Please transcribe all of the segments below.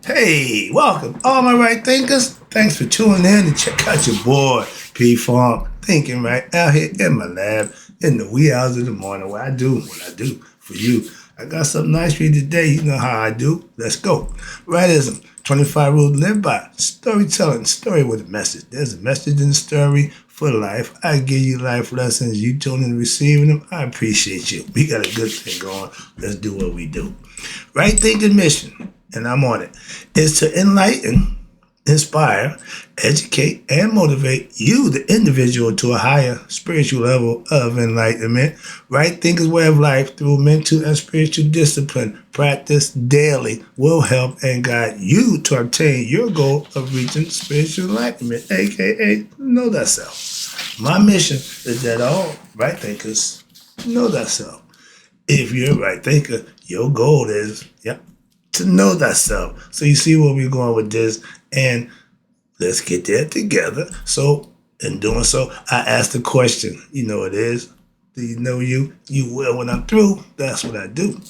Hey, welcome, all my right thinkers. Thanks for tuning in to check out your boy, P Funk, thinking right out here in my lab in the wee hours of the morning where I do what I do for you. I got something nice for you today. You know how I do. Let's go. Rightism, 25 rules to live by. Storytelling, story with a message. There's a message in the story for life. I give you life lessons. You tune in receiving them. I appreciate you. We got a good thing going. Let's do what we do. Right thinking mission, and I'm on it, is to enlighten, inspire, educate, and motivate you, the individual, to a higher spiritual level of enlightenment. Right thinkers' way of life through mental and spiritual discipline, practice daily, will help and guide you to obtain your goal of reaching spiritual enlightenment, aka know thyself. My mission is that all right thinkers know thyself. If you're a right thinker, your goal is, to know thyself. So you see where we're going with this, and let's get there together. So in doing so, I ask the question, you know what it is? Do you know you? You will when I'm through. That's what I do.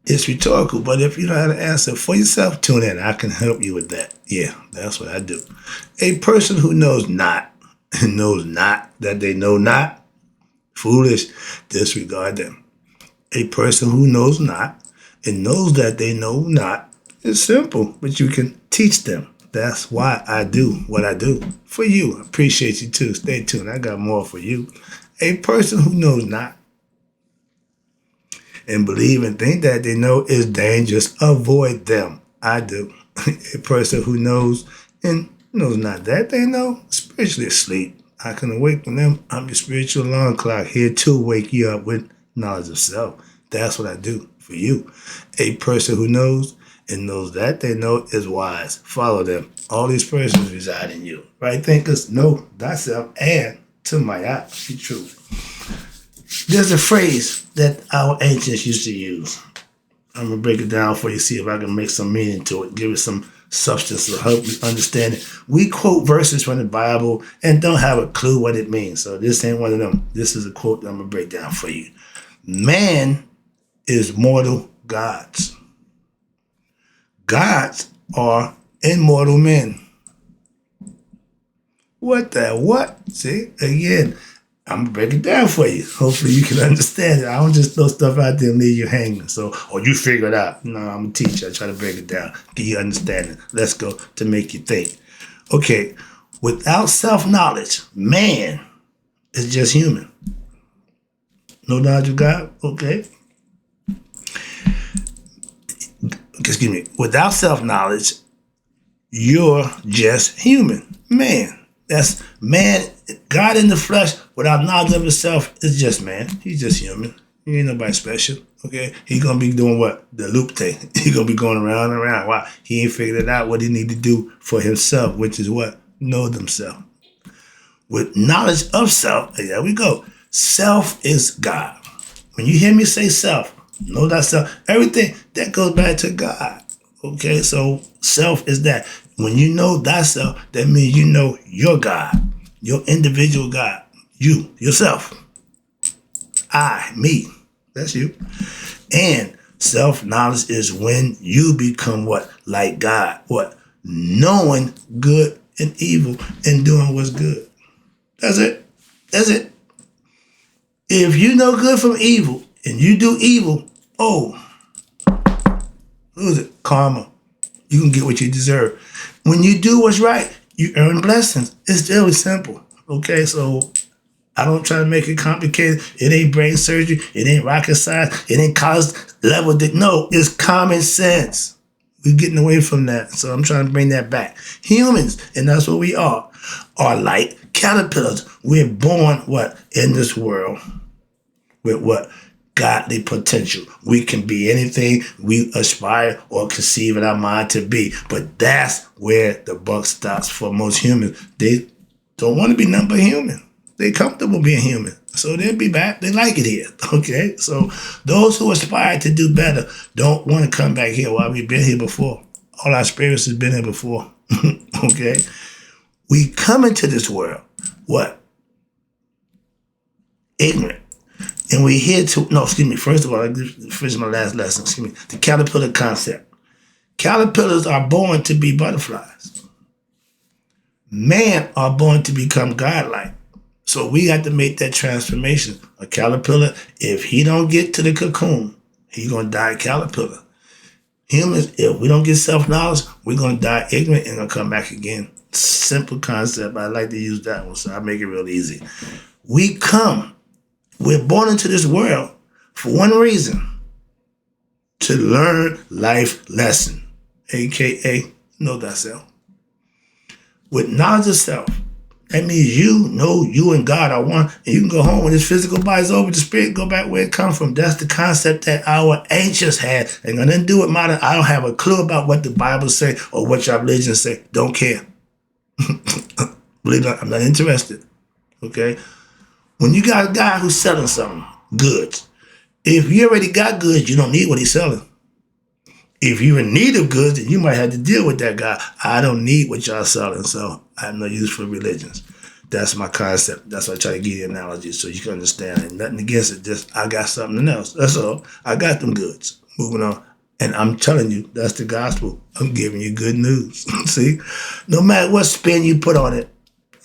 It's rhetorical, but if you know how to answer for yourself, tune in. I can help you with that. Yeah, that's what I do. A person who knows not and knows not that they know not, foolish, disregard them. A person who knows not and knows that they know not is simple, but you can teach them. That's why I do what I do for you. I appreciate you too. Stay tuned. I got more for you. A person who knows not and believe and think that they know is dangerous. Avoid them. I do. A person who knows and knows not that they know, spiritually asleep. I can awaken them. I'm your spiritual alarm clock here to wake you up with knowledge of self. That's what I do for you. A person who knows and knows that they know is wise. Follow them. All these persons reside in you. Right thinkers, know thyself, and to my eye, be true. There's a phrase that our ancients used to use. I'm going to break it down for you, see if I can make some meaning to it, give it some substance to help you understand it. We quote verses from the Bible and don't have a clue what it means. So this ain't one of them. This is a quote that I'm going to break down for you. Man is mortal gods. Gods are immortal men. What the what? See, again, I'm gonna break it down for you. Hopefully you can understand it. I don't just throw stuff out there and leave you hanging. So, or you figure it out. No, I'm a teacher. I try to break it down, give you understanding. Let's go to make you think. Okay, without self-knowledge, man is just human. No knowledge of God? Okay. Excuse me. Without self-knowledge, you're just human. Man. That's man. God in the flesh without knowledge of himself is just man. He's just human. He ain't nobody special. Okay. He gonna be doing what? The loop thing. He gonna be going around and around. Why? He ain't figured it out what he need to do for himself, which is what? Know himself. With knowledge of self, there we go. Self is God. When you hear me say self, know thyself, everything that goes back to God. Okay, so self is that. When you know thyself, that means you know your God, your individual God, you, yourself. I, me, that's you. And self-knowledge is when you become what? Like God. What? Knowing good and evil and doing what's good. That's it. That's it. If you know good from evil and you do evil, oh, lose it. Karma. You can get what you deserve. When you do what's right, you earn blessings. It's really simple. Okay, so I don't try to make it complicated. It ain't brain surgery. It ain't rocket science. It ain't college level. No, it's common sense. We're getting away from that. So I'm trying to bring that back. Humans, and that's what we are like caterpillars. We're born what? In this world with what? Godly potential. We can be anything we aspire or conceive in our mind to be. But that's where the buck stops for most humans. They don't want to be nothing but human. They're comfortable being human. So they'll be back. They like it here. Okay? So those who aspire to do better don't want to come back here while we've been here before. All our spirits has been here before. Okay? We come into this world, what? Ignorant. And we're here to, no, excuse me, first of all, I finish my last lesson, excuse me, the caterpillar concept. Caterpillars are born to be butterflies. Man are born to become godlike. So we got to make that transformation. A caterpillar, if he don't get to the cocoon, he gonna die a caterpillar. Humans, if we don't get self-knowledge, we're gonna die ignorant and gonna come back again. Simple concept. I like to use that one, so I make it real easy. We're born into this world for one reason: to learn life lesson, aka know thyself. With knowledge of self, that means you know you and God are one, and you can go home when this physical body's over, the spirit go back where it comes from. That's the concept that our ancients had. Ain't gonna do it modern. I don't have a clue about what the Bible say or what your religion say. Don't care. Believe it or not, I'm not interested. Okay? When you got a guy who's selling something, goods, if you already got goods, you don't need what he's selling. If you're in need of goods, then you might have to deal with that guy. I don't need what y'all selling, so I have no use for religions. That's my concept. That's why I try to give you analogies so you can understand. And nothing against it, just I got something else. That's all. I got them goods. Moving on. And I'm telling you, that's the gospel. I'm giving you good news. See? No matter what spin you put on it,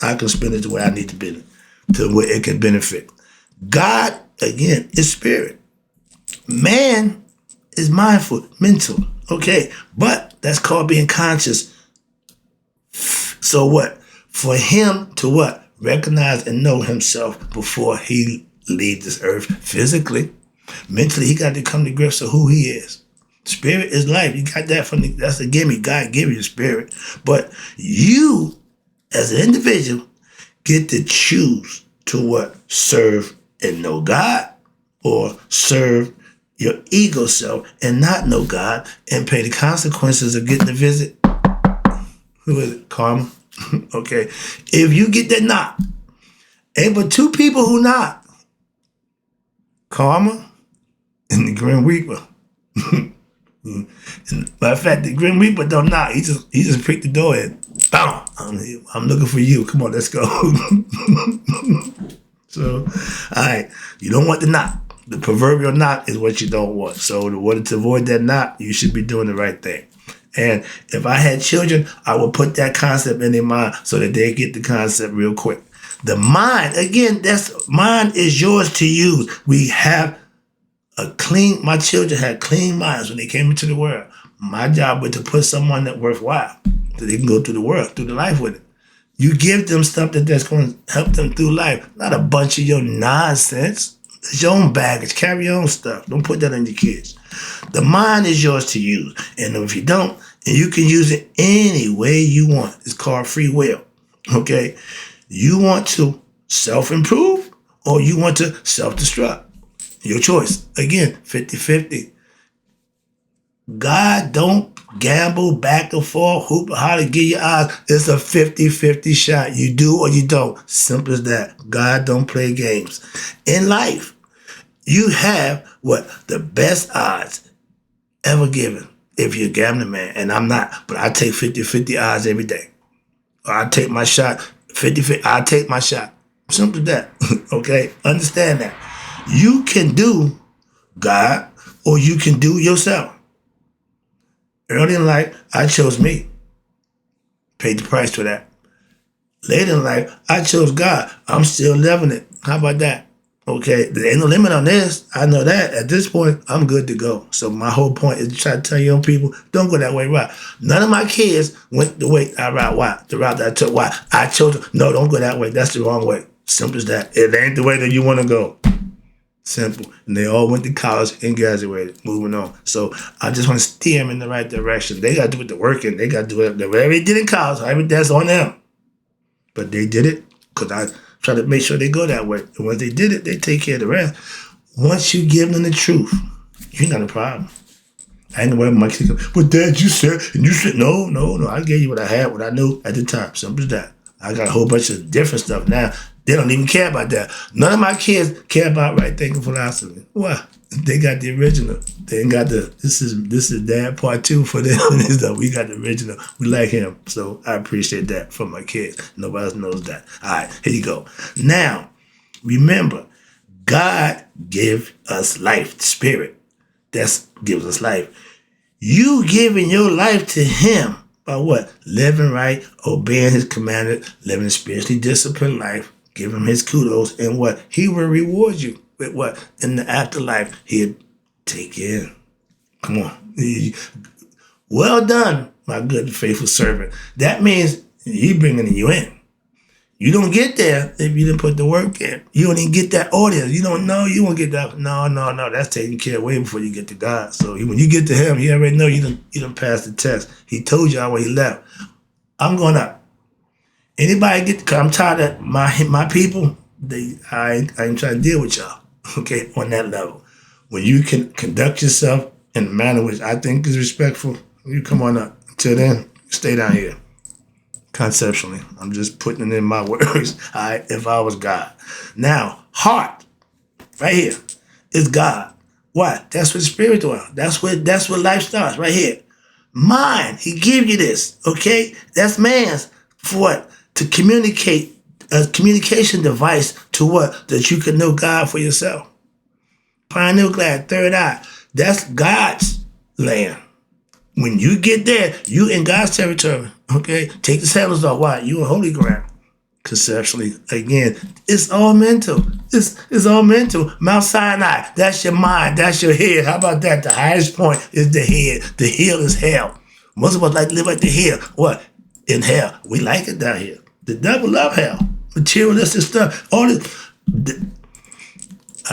I can spin it the way I need to spin it, to where it can benefit. God, again, is spirit. Man is mindful, mental. Okay, but that's called being conscious. So what? For him to what? Recognize and know himself before he leaves this earth physically. Mentally, he got to come to grips with who he is. Spirit is life. You got that from that's a gimme. God give you the spirit. But you, as an individual, get to choose to what? Serve and know God, or serve your ego self and not know God and pay the consequences of getting a visit. Who is it? Karma. Okay. If you get that knock, but two people who knock, Karma and the Grim Reaper. Matter of fact, the Grim Reaper don't knock. He just pricked the door in. Boom. I'm looking for you. Come on, let's go. So, all right. You don't want the knock. The proverbial knock is what you don't want. So in order to avoid that knock, you should be doing the right thing. And if I had children, I would put that concept in their mind so that they get the concept real quick. The mind, again, mind is yours to use. We have my children had clean minds when they came into the world. My job was to put someone that's worthwhile so they can go through the world, through the life with it. You give them stuff that's going to help them through life, not a bunch of your nonsense. It's your own baggage. Carry your own stuff. Don't put that on your kids. The mind is yours to use. And if you don't, and you can use it any way you want. It's called free will. Okay? You want to self-improve or you want to self-destruct. Your choice. Again, 50-50. God don't gamble back and forth, hoop, how to get your odds. It's a 50-50 shot. You do or you don't. Simple as that. God don't play games. In life, you have what? The best odds ever given if you're a gambling man. And I'm not, but I take 50-50 odds every day. Or I take my shot, 50-50, I take my shot. Simple as that. Okay? Understand that. You can do God or you can do yourself. Early in life, I chose me. Paid the price for that. Later in life, I chose God. I'm still living it. How about that? Okay, there ain't no limit on this. I know that. At this point, I'm good to go. So my whole point is to try to tell young people, don't go that way. Why? None of my kids went the way I ride. Why? The route that I took. Why? I chose them. No, don't go that way. That's the wrong way. Simple as that. It ain't the way that you want to go. Simple. And they all went to college and graduated. Moving on. So I just want to steer them in the right direction. They got to do it the working. They got to do whatever they did in college. That's on them. But they did it because I try to make sure they go that way. And once they did it, they take care of the rest. Once you give them the truth, you ain't got a problem. I ain't the way my kids go, but Dad, you said, and you said, no. I gave you what I had, what I knew at the time. Simple as that. I got a whole bunch of different stuff now. They don't even care about that. None of my kids care about right thinking philosophy. Why? They got the original. They ain't got the, this is Dad part 2 for them. We got the original. We like him. So I appreciate that from my kids. Nobody else knows that. All right, here you go. Now, remember, God give us life, the spirit. That gives us life. You giving your life to him by what? Living right, obeying his commandment, living a spiritually disciplined life, give him his kudos, and what? He will reward you with what? In the afterlife, he'll take you in. Come on. Well done, my good and faithful servant. That means he bringing you in. You don't get there if you didn't put the work in. You don't even get that audience. You don't know. You won't get that. No. That's taken care of way before you get to God. So when you get to him, he already know you done passed the test. He told y'all when he left. I'm going up. Anybody get? Cause I'm tired of my people. I ain't trying to deal with y'all. Okay, on that level. When you can conduct yourself in a manner which I think is respectful, you come on up. Until then, stay down here. Conceptually, I'm just putting it in my words. If I was God. Now, heart, right here, is God. Why? That's where the spirit dwells. That's where life starts, right here. Mind, he give you this, okay? That's man's for what? To communicate, a communication device to what? That you can know God for yourself. Pineal gland, third eye, that's God's land. When you get there, you in God's territory, okay? Take the sandals off. Why? You in holy ground. Conceptually, again, it's all mental. It's all mental. Mount Sinai, that's your mind. That's your head. How about that? The highest point is the head. The heel is hell. Most of us like to live at the hill. What? In hell. We like it down here. The devil love hell. Materialistic stuff. All this.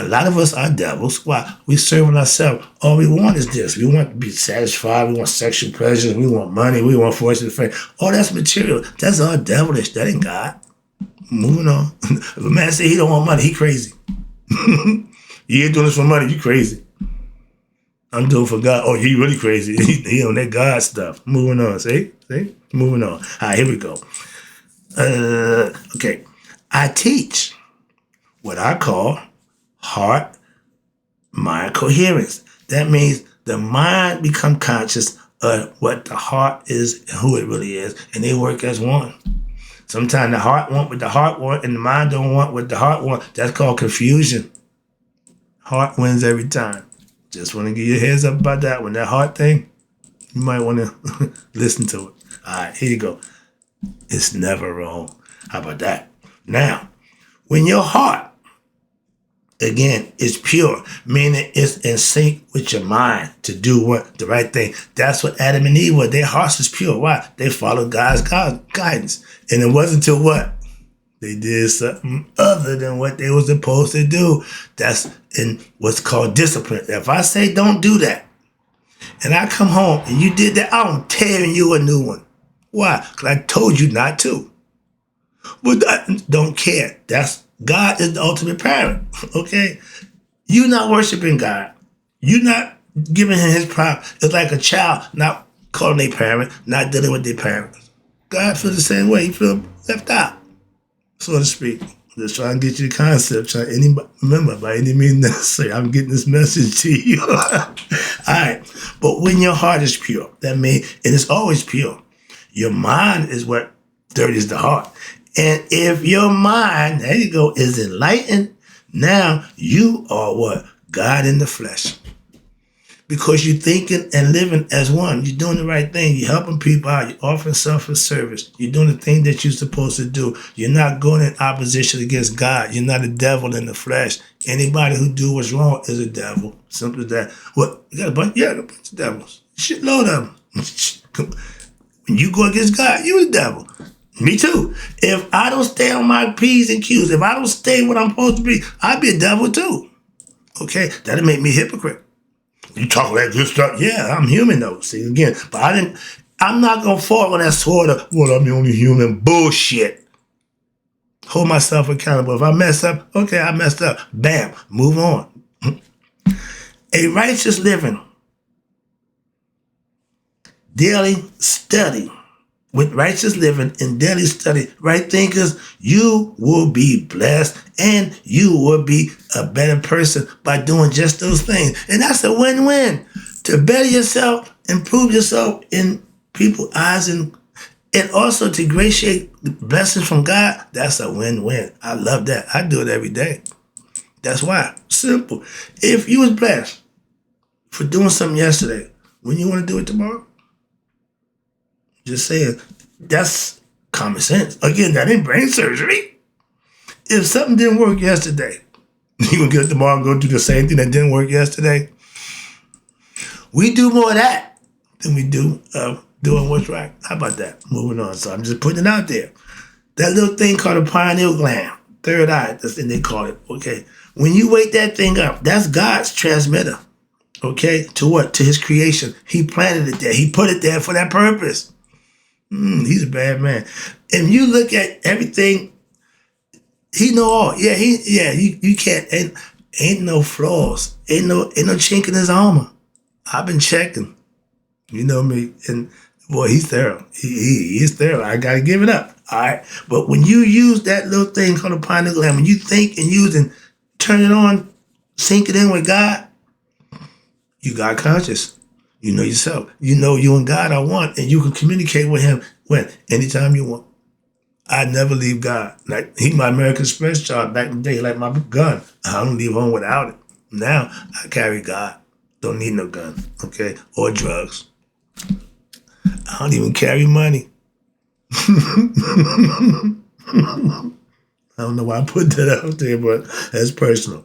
A lot of us are devils. Why? We serving ourselves. All we want is this. We want to be satisfied. We want sexual pleasures. We want money. We want fortune and fame. All that's material. That's all devilish. That ain't God. Moving on. If a man say he don't want money, he crazy. You ain't doing this for money, you crazy. I'm doing it for God. Oh, he really crazy. He on that God stuff. Moving on. See? Moving on. All right, here we go. Okay. I teach what I call heart-mind coherence. That means the mind become conscious of what the heart is and who it really is, and they work as one. Sometimes the heart want what the heart want, and the mind don't want what the heart want. That's called confusion. Heart wins every time. Just want to give you a heads up about that one. That heart thing, you might want to listen to it. All right, here you go. It's never wrong. How about that? Now, when your heart, again, it's pure, meaning it's in sync with your mind to do what the right thing. That's what Adam and Eve were. Their hearts was pure. Why? They followed God's guidance. And it wasn't until what? They did something other than what they were supposed to do. That's in what's called discipline. If I say don't do that, and I come home and you did that, I'm tearing you a new one. Why? Because I told you not to. But I don't care. God is the ultimate parent, okay? You're not worshiping God. You're not giving him his prime. It's like a child not calling their parent, not dealing with their parents. God feels the same way. He feels left out, so to speak. Just trying to get you the concept. Remember, by any means necessary, I'm getting this message to you. All right. But when your heart is pure, that means, and it's always pure, your mind is what dirties the heart. And if your mind, there you go, is enlightened, now you are what? God in the flesh. Because you're thinking and living as one. You're doing the right thing. You're helping people out. You're offering selfless service. You're doing the thing that you're supposed to do. You're not going in opposition against God. You're not a devil in the flesh. Anybody who do what's wrong is a devil. Simple as that. What? You got a bunch? Yeah, a bunch of devils. Shitload of them. When you go against God, you're the devil. Me too. If I don't stay on my P's and Q's, if I don't stay what I'm supposed to be, I'd be a devil too. Okay? That'll make me a hypocrite. You talk that good stuff. Yeah, I'm human though. See, again, but I'm not going to fall on that sort of, well, I'm the only human bullshit. Hold myself accountable. If I mess up, okay, I messed up. Bam, move on. A righteous living, daily study. With righteous living and daily study, right thinkers, you will be blessed and you will be a better person by doing just those things. And that's a win-win. To better yourself, improve yourself in people's eyes, and also to gratiate the blessings from God, that's a win-win. I love that. I do it every day. That's why. Simple. If you was blessed for doing something yesterday, when you want to do it tomorrow? Just saying. That's common sense. Again, that ain't brain surgery. If something didn't work yesterday, you gonna get up tomorrow and go do the same thing that didn't work yesterday? We do more of that than we do doing what's right. How about that? Moving on. So I'm just putting it out there. That little thing called a pineal gland, third eye, that's what they call it. Okay. When you wake that thing up, that's God's transmitter. Okay. To what? To his creation. He planted it there. He put it there for that purpose. He's a bad man. And you look at everything, he know all. Yeah, you can't, ain't no flaws. Ain't no chink in his armor. I've been checking. You know me. And boy, he's thorough. He is thorough. I gotta give it up. All right. But when you use that little thing called a pineal gland, when you think and use and turn it on, sync it in with God, you God conscious. You know yourself. You know you and God are one, and you can communicate with him when? Anytime you want. I never leave God. Like, he my American Express card back in the day, like my gun. I don't leave home without it. Now, I carry God. Don't need no gun, okay? Or drugs. I don't even carry money. I don't know why I put that out there, but that's personal.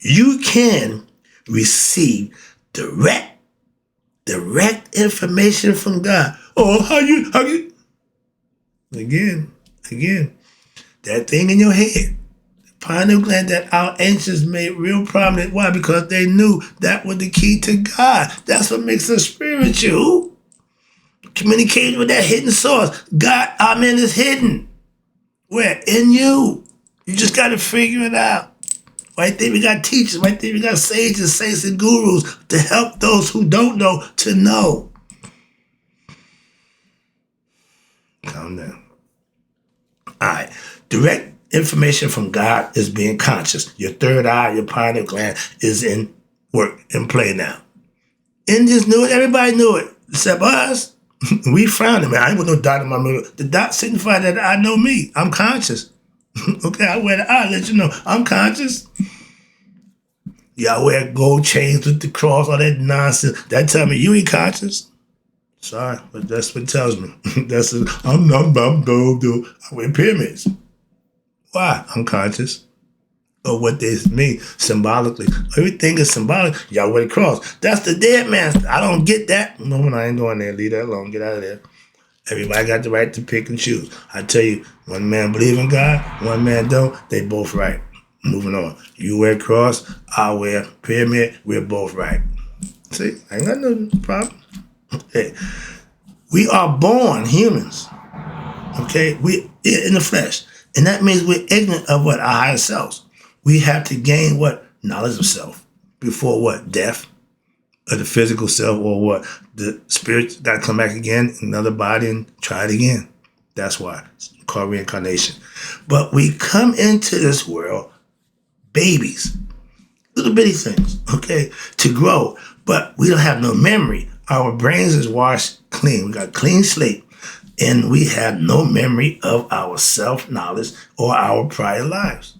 You can receive direct information from God. Oh, how you? Again, that thing in your head, the pineal gland that our ancients made real prominent. Why? Because they knew that was the key to God. That's what makes us spiritual. Communicating with that hidden source. God, amen, is hidden. Where? In you. You just got to figure it out. Right there we got teachers. Right there we got sages, saints, and gurus to help those who don't know to know. Calm down. All right. Direct information from God is being conscious. Your third eye, your pineal gland is in work, in play now. Indians knew it. Everybody knew it, except us. We found it, man. I ain't with no dot in my middle. The dot signifies that I know me. I'm conscious. Okay, I wear the eye, let you know I'm conscious. Y'all wear gold chains with the cross, all that nonsense. That tell me you ain't conscious. Sorry, but that's what it tells me. I'm I wear pyramids. Why? I'm conscious of what they mean symbolically. Everything is symbolic. Y'all wear the cross. That's the dead man. I don't get that. No, I ain't going there. Leave that alone. Get out of there. Everybody got the right to pick and choose. I tell you, one man believe in God, one man don't. They both right. Moving on. You wear cross, I wear pyramid. We're both right. See, I ain't got no problem. Hey, we are born humans. Okay, we in the flesh, and that means we're ignorant of what our higher selves. We have to gain what? Knowledge of self before what? Death of the physical self, or what? The spirit got to come back again in another body and try it again. That's why it's called reincarnation. But we come into this world babies, little bitty things, okay, to grow. But we don't have no memory. Our brains is washed clean. We got a clean slate. And we have no memory of our self-knowledge or our prior lives.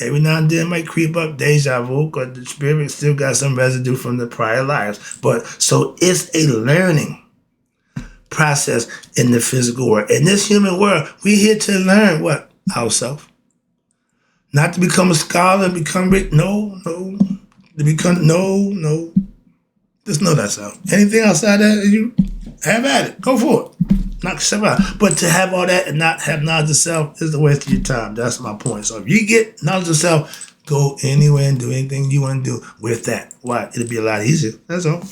Every now and then it might creep up deja vu because the spirit still got some residue from the prior lives. But so it's a learning process in the physical world. In this human world, we're here to learn what? Ourselves. Not to become a scholar and become rich. No. To become, no. Just know that's out. Anything outside that, you have at it. Go for it. Knock yourself out. But to have all that and not have knowledge of self is a waste of your time. That's my point. So if you get knowledge of self, go anywhere and do anything you want to do with that. Why? It'll be a lot easier. That's all.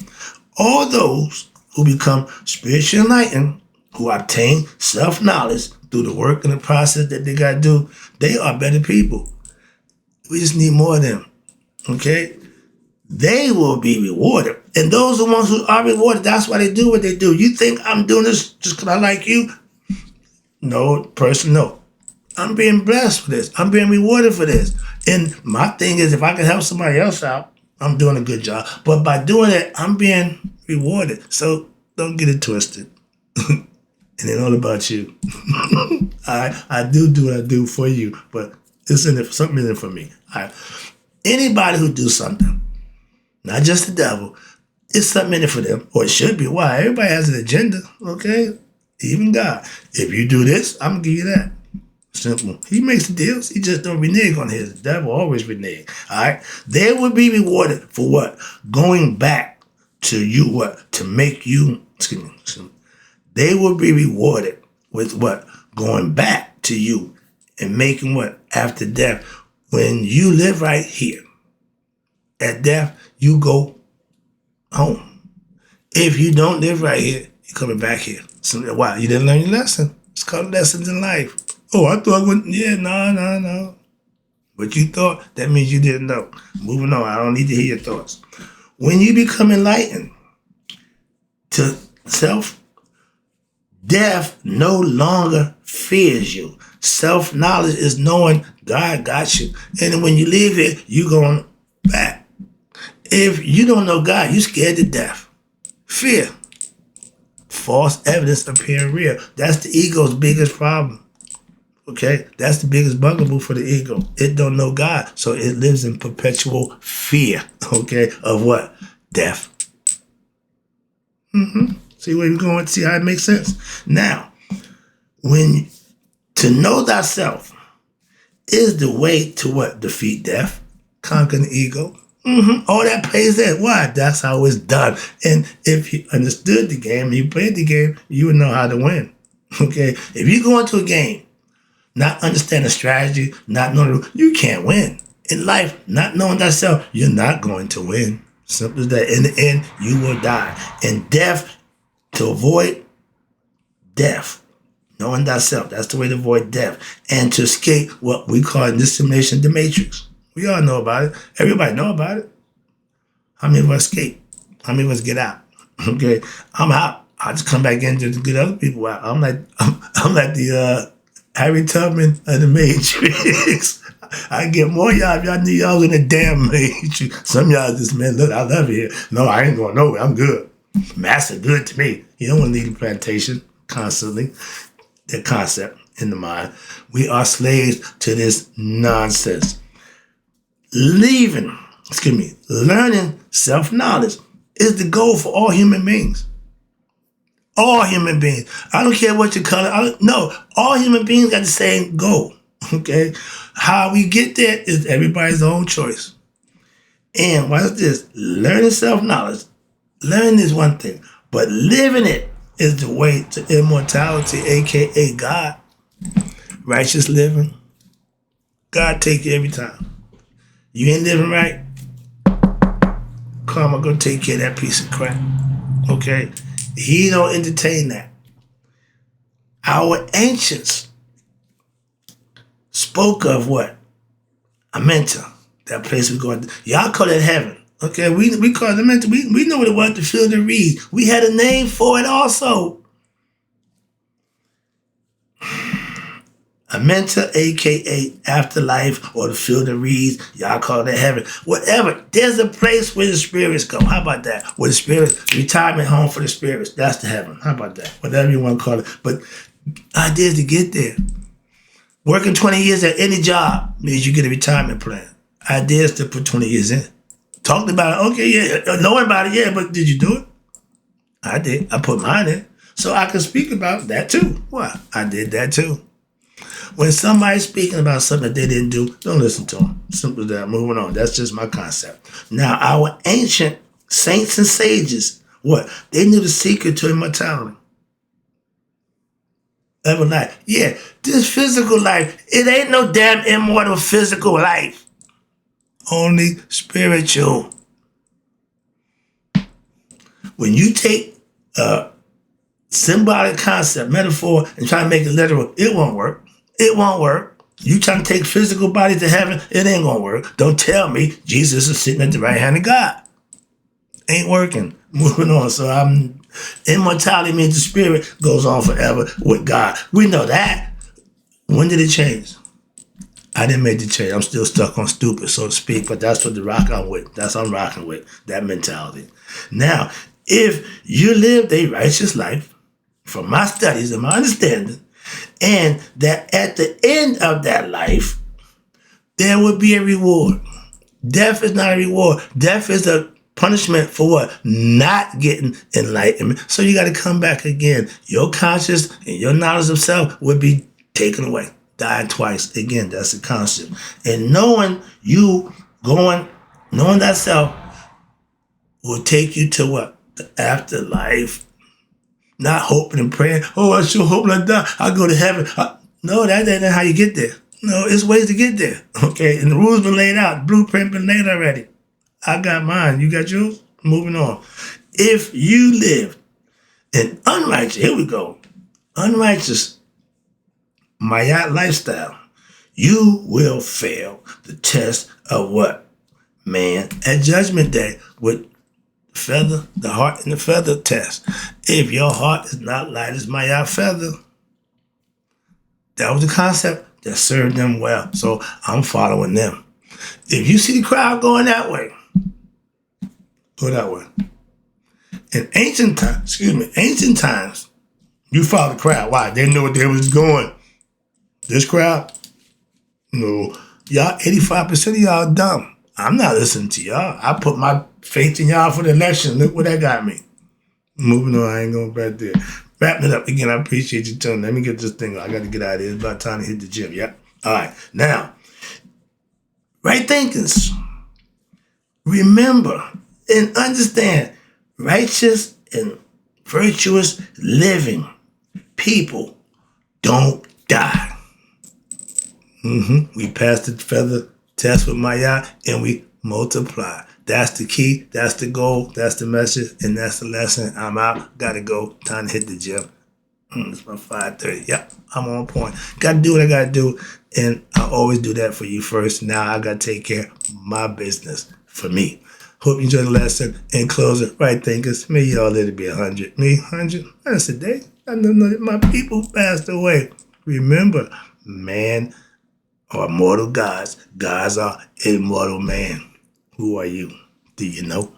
All those who become spiritually enlightened, who obtain self-knowledge through the work and the process that they got to do, they are better people. We just need more of them. Okay? They will be rewarded. And those are the ones who are rewarded. That's why they do what they do. You think I'm doing this just because I like you? No. I'm being blessed for this. I'm being rewarded for this. And my thing is, if I can help somebody else out, I'm doing a good job. But by doing it, I'm being rewarded. So don't get it twisted. It ain't all about you. I do what I do for you, but something in it for me. Anybody who do something, not just the devil, It's something in it for them, or it should be. Why? Everybody has an agenda, okay? Even God. If you do this, I'm going to give you that. Simple. He makes the deals. He just don't renege on his. The devil always renege. All right? They will be rewarded for what? Going back to you, what? To make you, they will be rewarded with what? Going back to you and making what? After death. When you live right here, at death, you go home. If you don't live right here, you're coming back here. So, why? You didn't learn your lesson. It's called lessons in life. Oh, I thought I wouldn't. Yeah, no. What you thought, that means you didn't know. Moving on. I don't need to hear your thoughts. When you become enlightened to self, death no longer fears you. Self-knowledge is knowing God got you. And when you leave here, you're going back. If you don't know God, you're scared to death. Fear. False evidence appearing real. That's the ego's biggest problem. Okay? That's the biggest bugaboo for the ego. It don't know God, so it lives in perpetual fear. Okay? Of what? Death. See where we're going? See how it makes sense? Now, to know thyself is the way to what? Defeat death, conquer the ego. All that plays in. Why? That's how it's done. And if you understood the game, you played the game, you would know how to win. Okay? If you go into a game, not understand the strategy, not knowing you can't win. In life, not knowing thyself, you're not going to win. Simple as that. In the end, you will die. And death, to avoid death, knowing thyself, that's the way to avoid death. And to escape what we call in this simulation the matrix. We all know about it. Everybody know about it. How many of us escape? How many of us get out? Okay, I'm out. I just come back in to get other people out. I'm like the Harry Tubman of the Matrix. I get more y'all if y'all knew y'all in the damn Matrix. Some of y'all just, man, look, I love it here. No, I ain't going nowhere. I'm good. Master good to me. You don't want to leave the plantation constantly. That concept in the mind. We are slaves to this nonsense. Learning self-knowledge is the goal for all human beings. All human beings. I don't care what your color. All human beings got the same goal. Okay? How we get there is everybody's own choice. And what's this? Learning self-knowledge. Learning is one thing, but living it is the way to immortality, a.k.a. God. Righteous living. God take you every time. You ain't living right, karma gonna take care of that piece of crap. Okay? He don't entertain that. Our ancients spoke of what? A mentor. That place we go. Y'all call it heaven. Okay, we call it a mentor. We know what it was to feel the reed. We had a name for it also. A mentor, a.k.a. afterlife, or the field of reeds. Y'all call it heaven. Whatever. There's a place where the spirits go. How about that? Where the spirits, retirement home for the spirits. That's the heaven. How about that? Whatever you want to call it. But idea is to get there. Working 20 years at any job means you get a retirement plan. Idea is to put 20 years in. Talked about it. Okay, yeah. Knowing about it, yeah. But did you do it? I did. I put mine in. So I can speak about that too. Why? I did that too. When somebody's speaking about something that they didn't do, don't listen to them. Simple as that. Moving on. That's just my concept. Now, our ancient saints and sages, what? They knew the secret to immortality. Ever life. Yeah, this physical life, it ain't no damn immortal physical life. Only spiritual. When you take a symbolic concept, metaphor, and try to make it literal, it won't work. It won't work. You trying to take physical body to heaven, it ain't gonna work. Don't tell me Jesus is sitting at the right hand of God. Ain't working. Moving on. So immortality means the spirit goes on forever with God. We know that. When did it change? I didn't make the change. I'm still stuck on stupid, so to speak, but that's what the rock I'm with. That's what I'm rocking with, that mentality. Now, if you lived a righteous life, from my studies and my understanding, and that at the end of that life, there would be a reward. Death is not a reward. Death is a Punishment for what? Not getting enlightenment. So you got to come back again. Your conscience and your knowledge of self would be taken away. Dying twice. Again, that's the concept. And knowing that self will take you to what? The afterlife. Not hoping and praying, oh, I sure hope I die. I'll go to heaven. No, that ain't how you get there. No, it's ways to get there. Okay, and the rules been laid out. The blueprint been laid already. I got mine. You got yours? Moving on. If you live in unrighteous, here we go, unrighteous Mayat lifestyle, you will fail the test of what? Man, at Judgment Day with the heart and the feather test. If your heart is not light as Mayat feather, that was the concept that served them well. So I'm following them. If you see the crowd going that way, go that way. In ancient times, you follow the crowd. Why? They knew what they was going. This crowd, no, y'all, 85% of y'all dumb. I'm not listening to y'all. I put my faith in y'all for the election. Look what that got me. Moving on, I ain't going back there. Wrapping it up. Again, I appreciate you tuning. Let me get this thing. I got to get out of here. It's about time to hit the gym. Yep. All right. Now, right thinkers, remember and understand righteous and virtuous living people don't die. We passed the feather test with Maya and we multiply. That's the key. That's the goal. That's the message. And that's the lesson. I'm out. Got to go. Time to hit the gym. It's about 5:30. Yep. I'm on point. Got to do what I got to do. And I always do that for you first. Now I got to take care of my business for me. Hope you enjoyed the lesson. In closing, right thinkers, may y'all let it be 100. Me, 100? That's a day. I know that my people passed away. Remember, man are mortal gods. Gods are immortal man. Who are you? Do you know?